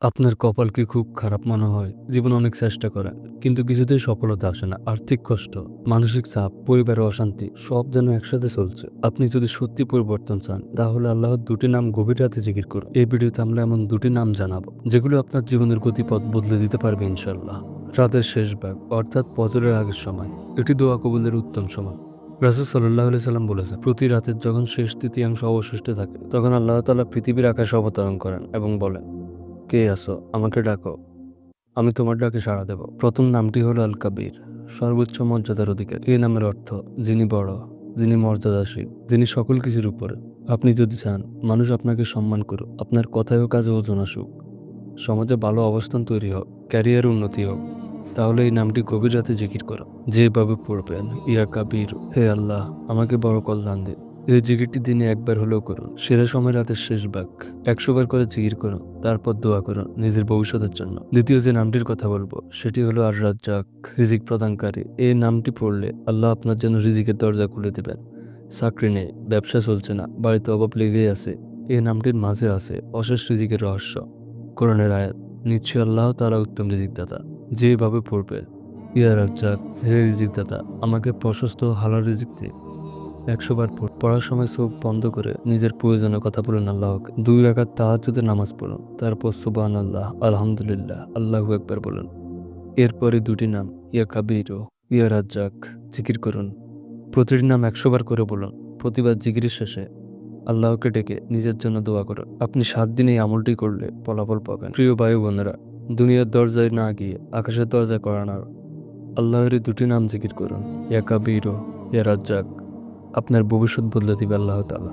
আপনার কপাল কি খুব খারাপ মনে হয়? জীবনে অনেক চেষ্টা করেন, কিন্তু কিছুতেই সফলতা আসে না। আর্থিক কষ্ট, মানসিক চাপ, পরিবারের অশান্তি সব যেন একসাথে চলছে। আপনি যদি সত্যি পরিবর্তন চান, তাহলে আল্লাহর দুটি নাম গভীর রাতে জিকির করুন। এই ভিডিওতে আমরা এমন দুটি নাম জানাবো, যেগুলো আপনার জীবনের গতিপথ বদলে দিতে পারবে ইনশাল্লাহ। রাতের শেষ ভাগ, অর্থাৎ ফজরের আগের সময়, এটি দোয়া কবুলের উত্তম সময়। রাসূল সাল্লাল্লাহু আলাইহি সাল্লাম বলেছেন, প্রতি রাতের যখন শেষ তৃতীয়াংশ অবশিষ্ট থাকে, তখন আল্লাহ তাআলা পৃথিবীর আকাশে অবতরণ করেন এবং বলেন, কে আছো? আমাকে ডাকো, আমি তোমার ডাকে সাড়া দেব। প্রথম নামটি হলো আল কাবির, সর্বোচ্চ মর্যাদার অধিকারী। এই নামের অর্থ যিনি বড়, যিনি মর্যাদাশীল, যিনি সকল কিছুর উপরে। আপনি যদি চান মানুষ আপনাকে সম্মান করুক, আপনার কথায় ও কাজে ওজন আসুক, সমাজে ভালো অবস্থান তৈরি হোক, ক্যারিয়ার উন্নতি হোক, তাহলে এই নামটি গভীর রাতে জিকির করো। যেভাবে পড়বেন, ইয়া কাবির, হে আল্লাহ, আমাকে বড় কল্যাণ দিন। এই জিকিরটি দিনে একবার হলেও করুন। সেরা সময় রাতের শেষ ভাগ 100 বার করে জিকির করুন, তারপর দোয়া করুন নিজের ভবিষ্যতের জন্য। দ্বিতীয় যে নামটির কথা বলবো সেটি হলো আর রাজ্জাক, রিজিক প্রদানকারী। এই নামটি পড়লে আল্লাহ আপনার জন্য রিজিকের দরজা খুলে দেবেন। চাকরি নেই, ব্যবসা চলছে না, বাড়িতে অভাব লেগেই আছে, এই নামটির মাঝে আছে অশেষ রিজিকের রহস্য। কোরআনের আয়াত, নিশ্চয় আল্লাহ তাআলা উত্তম রিজিকদাতা। যেভাবে পড়বে, ইয়া রাজ্জাক, হে রিজিকদাতা, আমাকে প্রশস্ত হালাল রিজিক দিন। 100 বার পড়ার সময় চোখ বন্ধ করে নিজের প্রয়োজনের কথা বলুন আল্লাহকে। 2 রাকাত তাহাজ্জুদের নামাজ পড়ুন, তারপর সুবহানাল্লাহ, আলহামদুলিল্লাহ, আল্লাহু আকবার বলুন। এরপরে দুটি নাম, ইয়া কাবির ও ইয়া রাজ্জাক, জিকির করুন। প্রতিটি নাম 100 বার করে বলুন। প্রতিবার জিকিরের শেষে আল্লাহকে ডেকে নিজের জন্য দোয়া করুন। আপনি 7 দিন এই আমলটি করলে ফলাফল পাবেন। প্রিয় ভাই বোনেরা, দুনিয়ার দরজায় না গিয়ে আকাশের দরজায় করানোর আল্লাহর এই দুটি নাম জিকির করুন, ইয়া কাবির ও ইয়া রাজ্জাক। আপনার ভবিষ্যৎ বদলে দিবে আল্লাহ তাআলা।